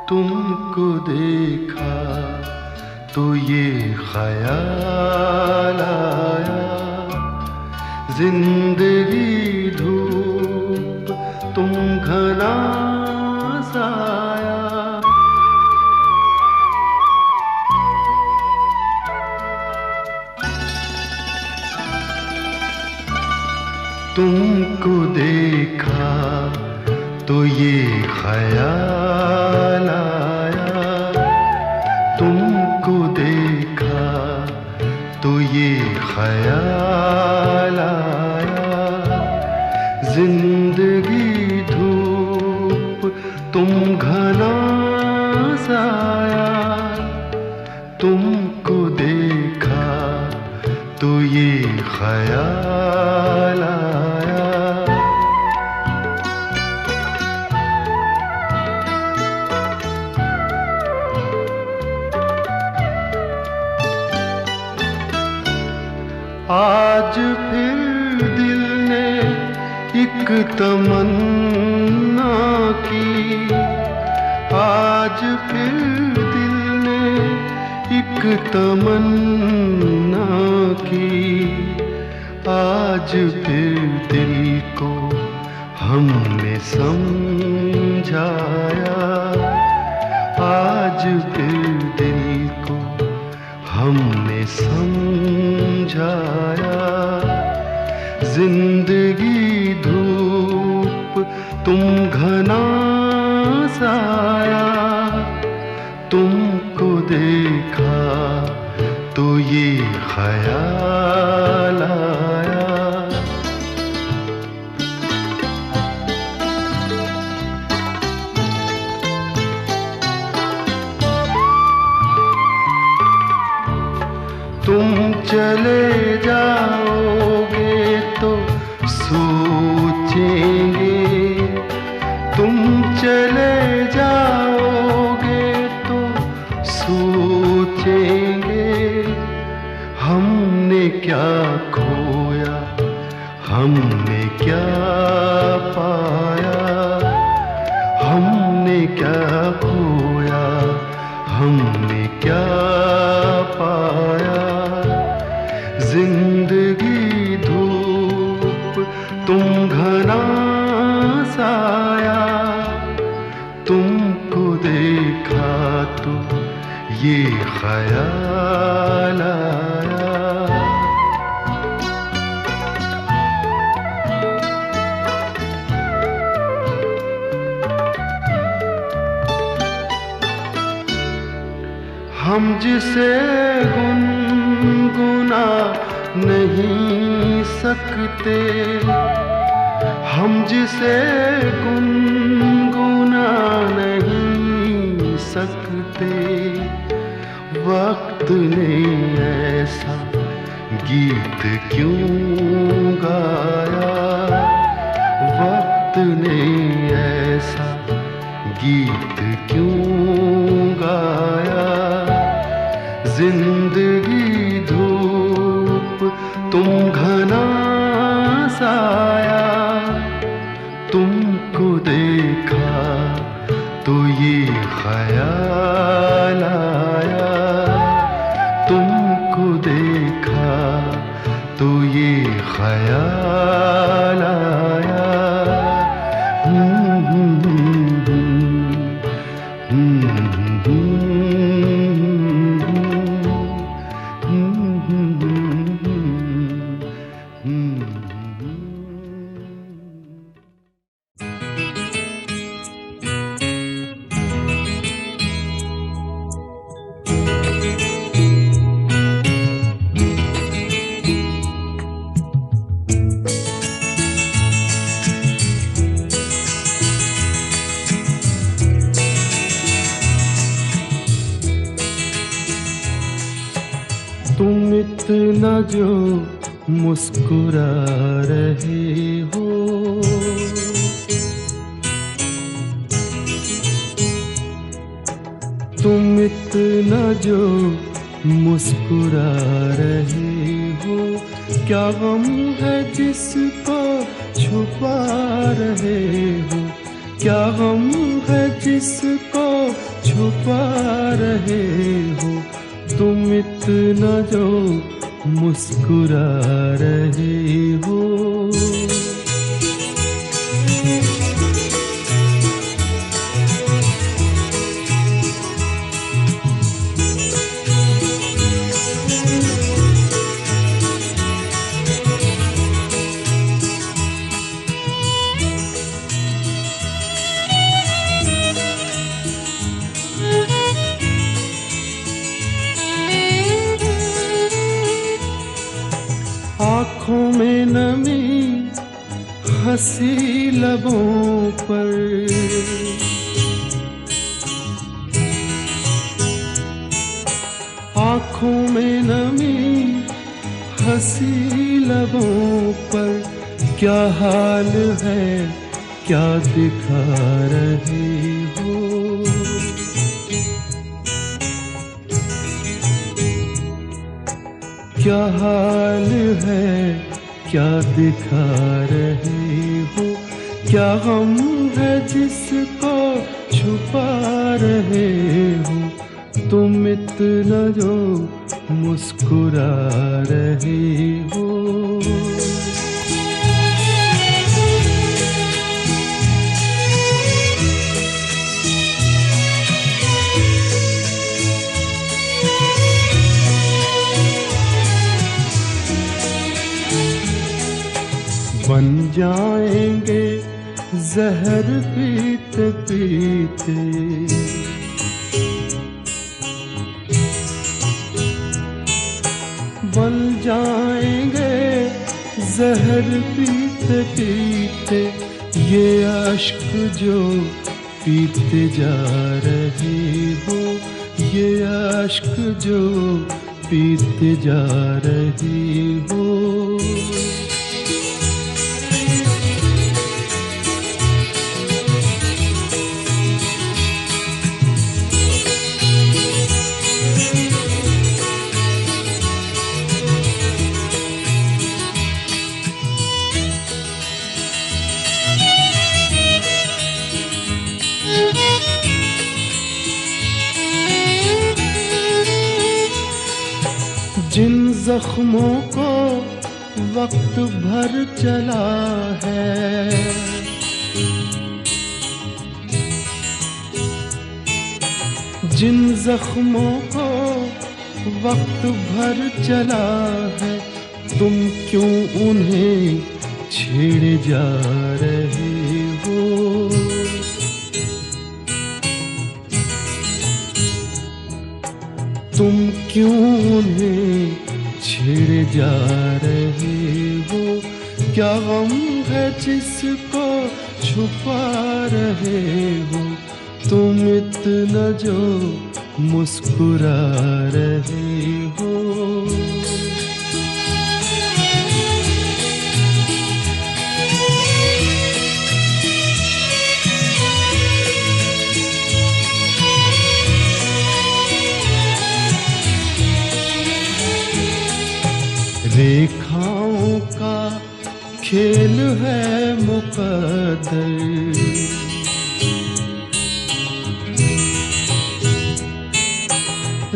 तुमको देखा तो ये ख्याल आया, जिंदगी धूप तुम घना साया। तुमको देखा तो ये ख्याल आया, तुमको देखा तो ये ख्याल आया, जिंदगी धूप तुम घना साया। तुमको देखा तो ये ख्याल आया। आज फिर दिल ने एक तमन्ना की, आज फिर दिल ने एक तमन्ना की, आज फिर दिल को हमने समझाया, आज फिर दिल को हमने समझाया। जिंदगी धूप तुम घना साया, तुमको देखा तो ये ख्याल आया। तुम चले जाओगे तो सोचेंगे, तुम चले जाओगे तो सोचेंगे, हमने क्या खोया हमने क्या पाया, हमने क्या खोया हमने क्या पाया। जिंदगी धूप तुम घना साया, तुमको देखा तो ये ख्याल आया। हम जिसे गुनगुना नहीं सकते, हम जिसे गुनगुना नहीं सकते, वक्त ने ऐसा गीत क्यों गाया, वक्त ने ऐसा गीत क्यों गाया। जिंदगी धूप तुम घना साया, तुमको देखा तो ये ख्याल आया, तुमको देखा तो ये ख्याल आया। इतना जो मुस्कुरा रहे हो, तुम इतना जो मुस्कुरा रहे हो, क्या गम है जिसको छुपा रहे हो, क्या गम है जिसको छुपा रहे हो, तुम इतना जो मुस्कुरा रहे हो। आँखों में नमी हंसी लबों पर, आँखों में नमी हंसी लबों पर, क्या हाल है क्या दिखा रहे हो, क्या हाल है क्या दिखा रहे हो, क्या गम है जिसको छुपा रहे हो, तुम इतना जो मुस्कुरा रहे हो। बन जाएंगे जहर पीते पीते, बन जाएंगे जहर पीते पीते, ये अश्क जो पीते जा रहे हो, ये अश्क जो पीते जा रहे हो। जिन जख्मों को वक्त भर चला है, जिन जख्मों को वक्त भर चला है, तुम क्यों उन्हें छेड़े जा रहे हो, तुम क्यों उन्हें छेड़े जा रहे हो, क्या गम है जिसको छुपा रहे हो, तुम इतना जो मुस्कुरा रहे हो। रेखाओं का खेल है मुकद्दर,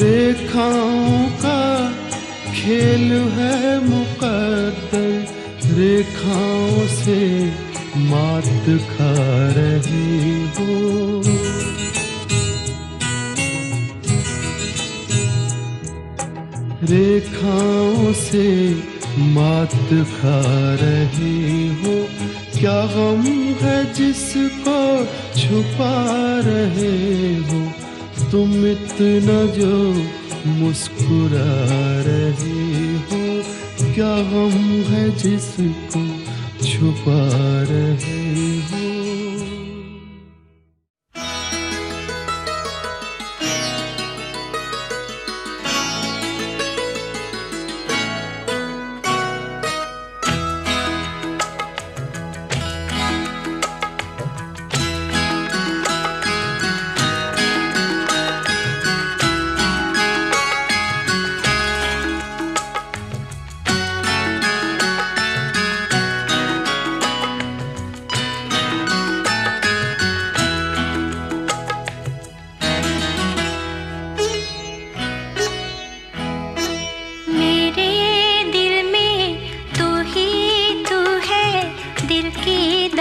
रेखाओं का खेल है मुकद्दर, रेखाओं से मात खा रहे हो, रेखाओं से मात खा रहे हो, क्या गम है जिसको छुपा रहे हो, तुम इतना जो मुस्कुरा रहे हो, क्या गम है जिसको छुपा रहे हो।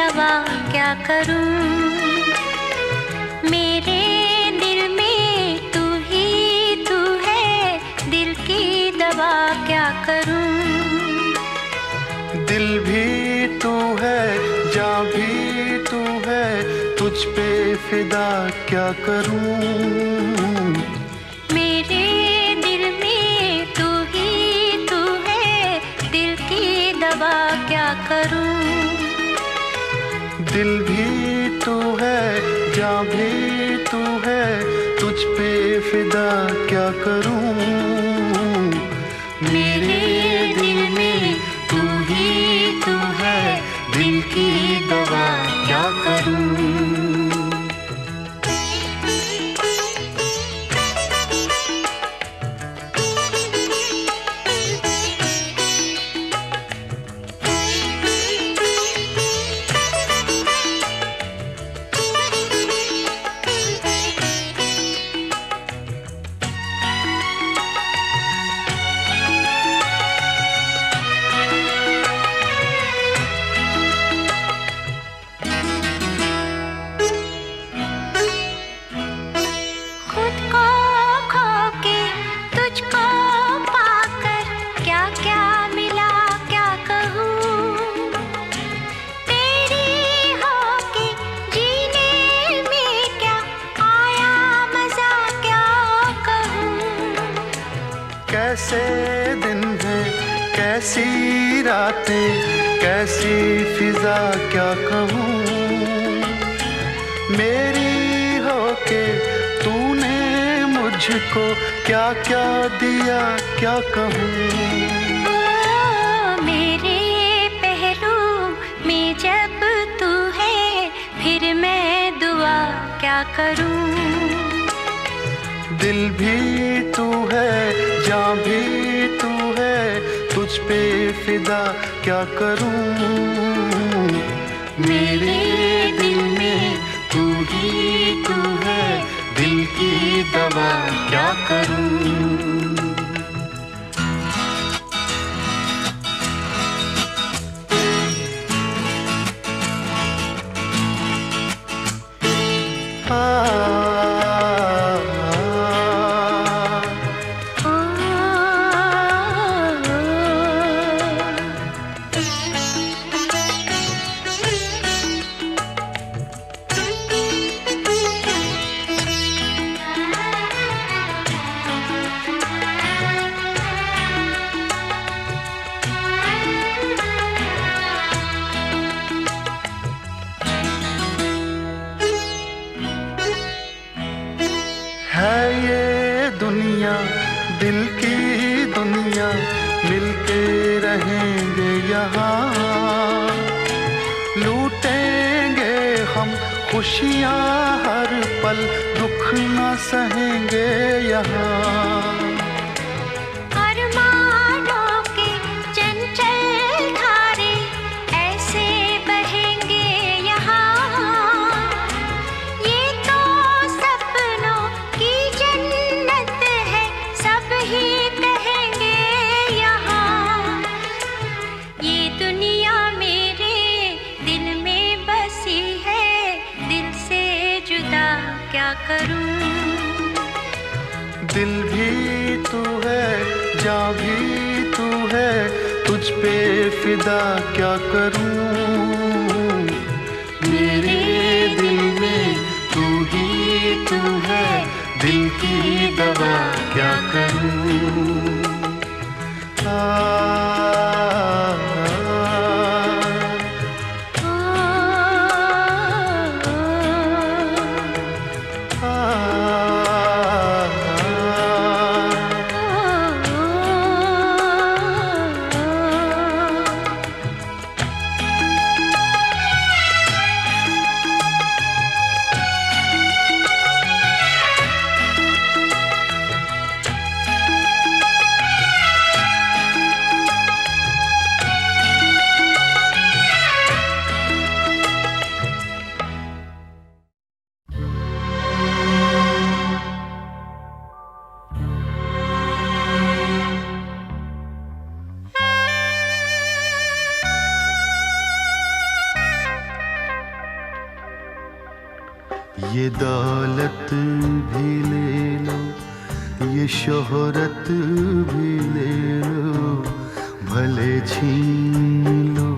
दवा क्या करूं, मेरे दिल में तू ही तू है, दिल की दवा क्या करूं। दिल भी तू है, जान भी तू है, तुझ पे फिदा क्या करूं। मेरे दिल में तू ही तू है, दिल की दवा क्या करूं। दिल भी तू है, जान भी तू है, तुझ पे फिदा क्या करूं। मेरे दिल में तू ही तू है, दिल की दवा क्या करूं। कैसे दिन हैं, कैसी रातें, कैसी फिजा क्या कहूँ। मेरी होके तूने मुझको क्या क्या दिया क्या कहूँ। मेरे पहलू में जब तू है, फिर मैं दुआ क्या करूँ। दिल भी तू है, जान भी तू है, तुझ पे फिदा क्या करूं। मेरे दिल में तू ही तू है, दिल की दवा क्या करूं। है ये दुनिया दिल की दुनिया, मिलके रहेंगे यहाँ। लूटेंगे हम खुशियाँ हर पल, दुख न सहेंगे यहाँ। क्या करूं। दिल भी तू है, जान भी तू है, तुझ पे फिदा क्या करूं। मेरे दिल में तू ही तू है, दिल की दवा क्या करूं। ये दौलत भी ले लो, ये शोहरत भी ले लो, भले छीन लो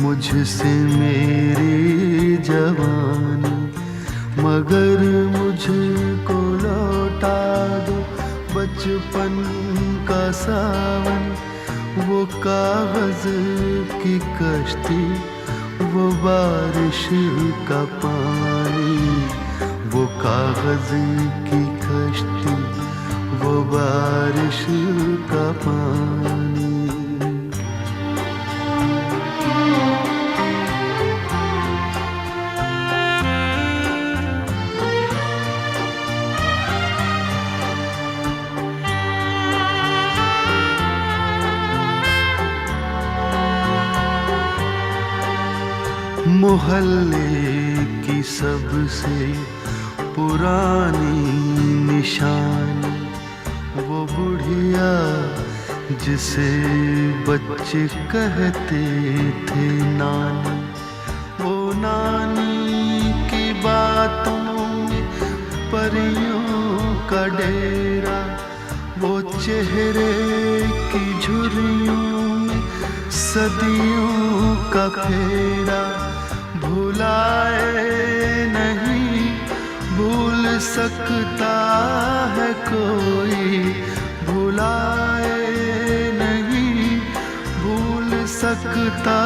मुझसे मेरी जवानी, मगर मुझको लौटा दो बचपन का सावन। वो कागज की कश्ती, वो बारिश का पानी, वो कागज की कश्ती, वो बारिश का पानी। मोहल्ले की सबसे पुरानी निशानी, वो बुढ़िया जिसे बच्चे कहते थे नानी, वो नानी की बातों में परियों का डेरा, वो चेहरे की झुर्रियों में सदियों का फेरा। भुलाए नहीं भूल सकता है कोई, भुलाए नहीं भूल सकता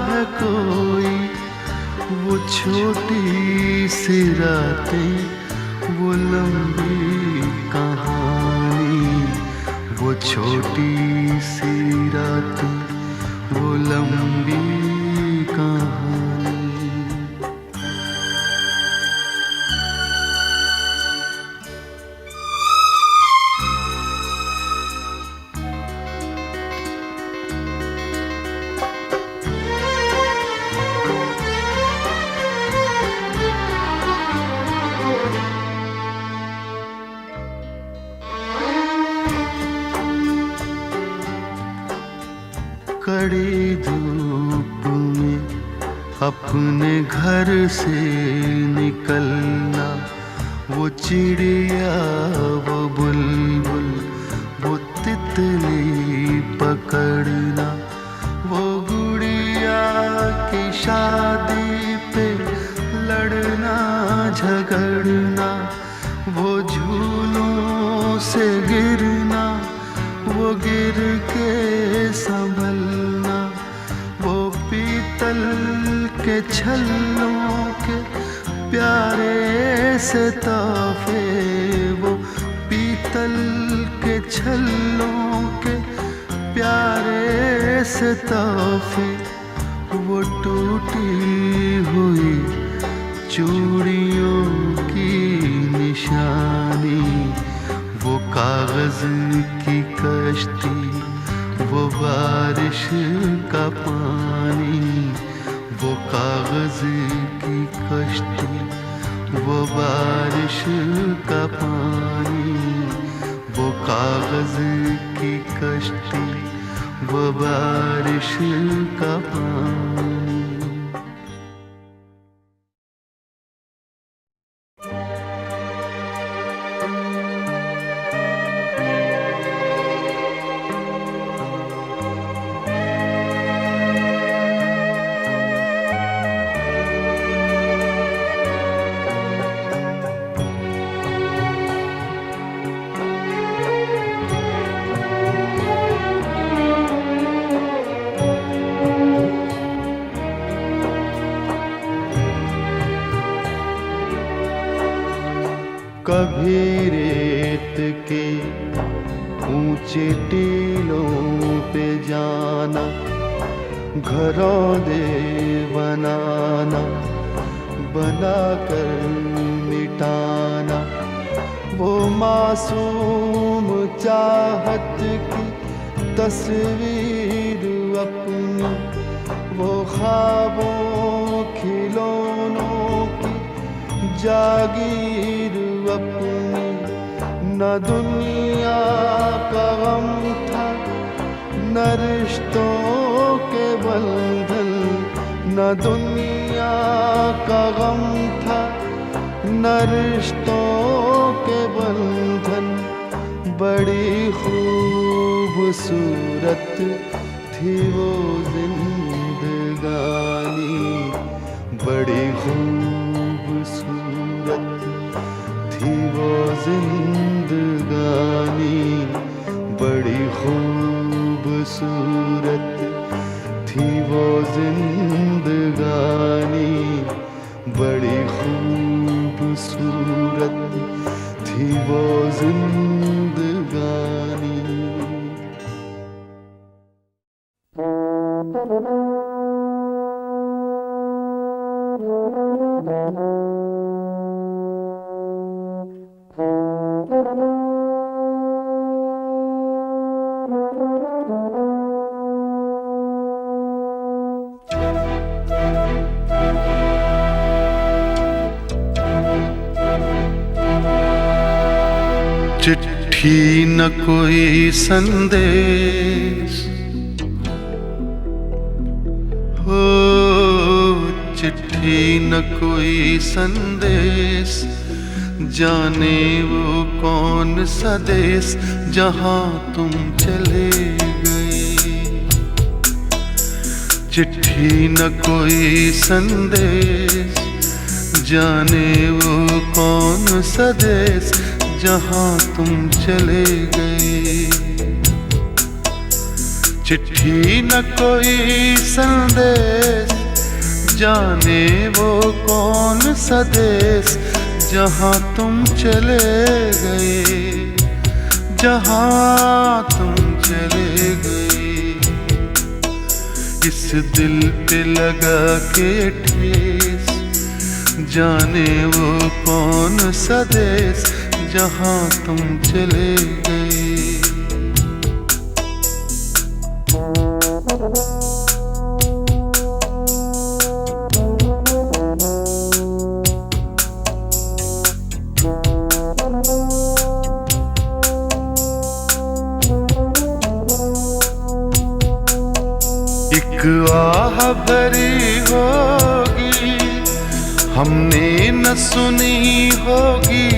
है कोई। वो छोटी सी रातें, वो लंबी कहानी, वो छोटी सी रातें, वो लंबी कहानी। कड़ी धूप में अपने घर से निकलना, वो चिड़िया, वो बुलबुल, वो तितली पकड़ना, वो गुड़िया की शादी पे लड़ना झगड़ना, वो झूलों से गिरना, वो गिर के संभलना, वो पीतल के छल्लों के प्यारे से तोहफे, वो पीतल के छल्लों के प्यारे से तोहफे, वो टूटी हुई चूड़ियों की निशानी, वो कागज की कश्ती, वो बारिश का पानी, वो कागज की कश्ती, वो बारिश का पानी, वो कागज की कश्ती, वो बारिश का पानी। कभी रेत के ऊंचे टीलों पे जाना, घरौंदे बनाना, बनाकर मिटाना, वो मासूम चाहत की तस्वीर अपनी, वो ख्वाबों खिलौनों की जागीर अपनी। न दुनिया का गम था, न रिश्तों के बंधन, न दुनिया का गम था, न रिश्तों के बंधन, बड़ी खूबसूरत थी वो जिंदगानी, बड़ी खूबसूरत थी वो जिंदगानी, बड़ी खूबसूरत थी वो जिंदगानी, बड़ी खूबसूरत थी वो जिंदगानी। चिट्ठी न कोई संदेश, हो चिट्ठी न कोई संदेश, जाने वो कौन सा देश जहां तुम चले गए। चिट्ठी न कोई संदेश, जाने वो कौन सा देश जहां तुम चले गए। चिट्ठी न कोई संदेश, जाने वो कौन सा देश जहां तुम चले गए, जहां तुम चले गए। इस दिल पे लगा के ठेस, जाने वो कौन सा देश जहां तुम चले गए। एक आह भरी होगी, हमने न सुनी होगी,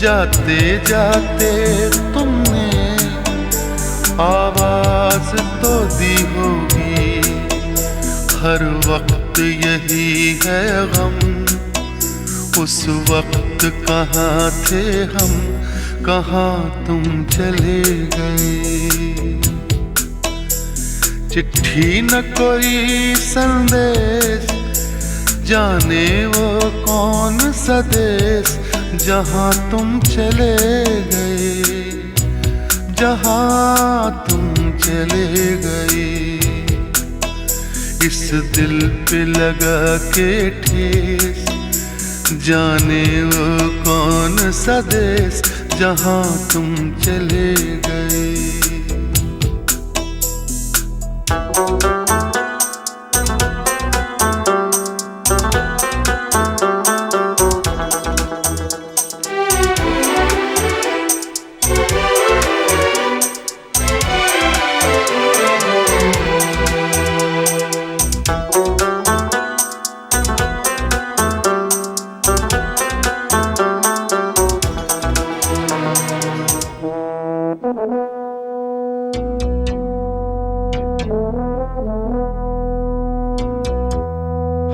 जाते जाते तुमने आवाज तो दी होगी। हर वक्त यही है गम, उस वक्त कहाँ थे हम, कहाँ तुम चले गए। चिट्ठी न कोई संदेश, जाने वो कौन सा देश जहां तुम चले गए, जहां तुम चले गए। इस दिल पे लगा के ठेस, जाने वो कौन सा देश जहां तुम चले गए।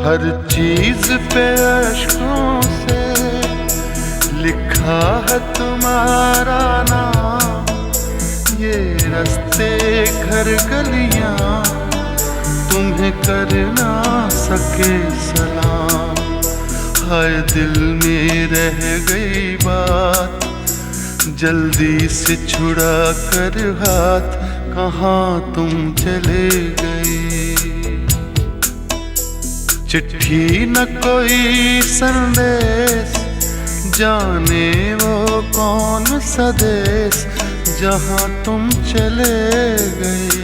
हर चीज पे अश्कों से लिखा है तुम्हारा नाम, ये रास्ते घर गलियां तुम्हें कर ना सके सलाम। हाय दिल में रह गई बात, जल्दी से छुड़ा कर हाथ, कहाँ तुम चले गए। चिट्ठी न कोई संदेश, जाने वो कौन सा देश जहां तुम चले गए,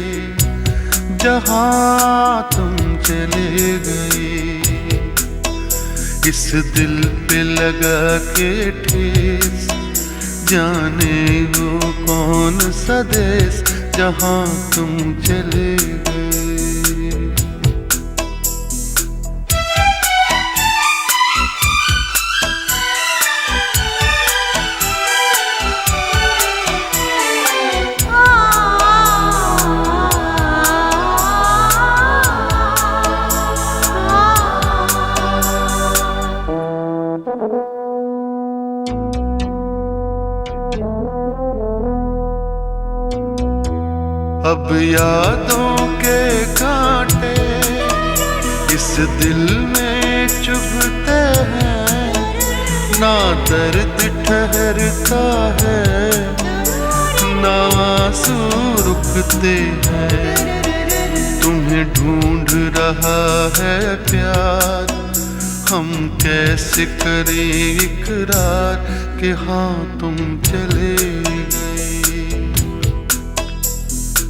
जहां तुम चले गए। इस दिल पे लगा के ठेस, जाने वो कौन सा देश जहां तुम चले गए। अब यादों के कांटे इस दिल में चुभते हैं, ना दर्द ठहरता है, ना आंसू रुकते हैं। तुम्हें ढूंढ रहा है प्यार, हम कैसे करें इकरार कि हाँ तुम चले गए।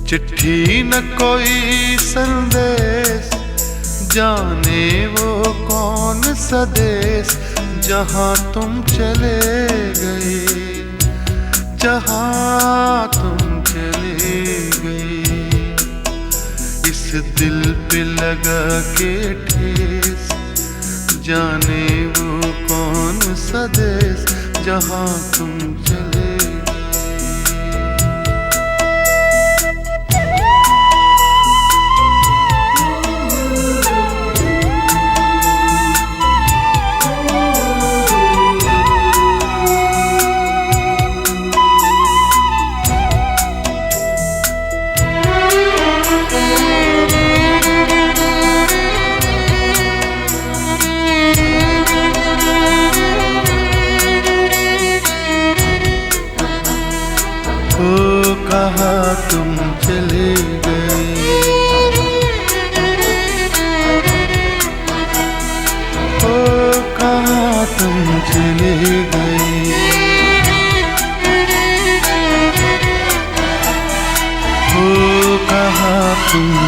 चिट्ठी न कोई संदेश, जाने वो कौन सा देश जहाँ तुम चले गए, जहाँ तुम चले गए। इस दिल पे लगा के ठेस, जाने वो कौन सा देश जहाँ तुम चले कहाँ तुम चले गए, ओ कहाँ तुम चले गए, ओ कहाँ तुम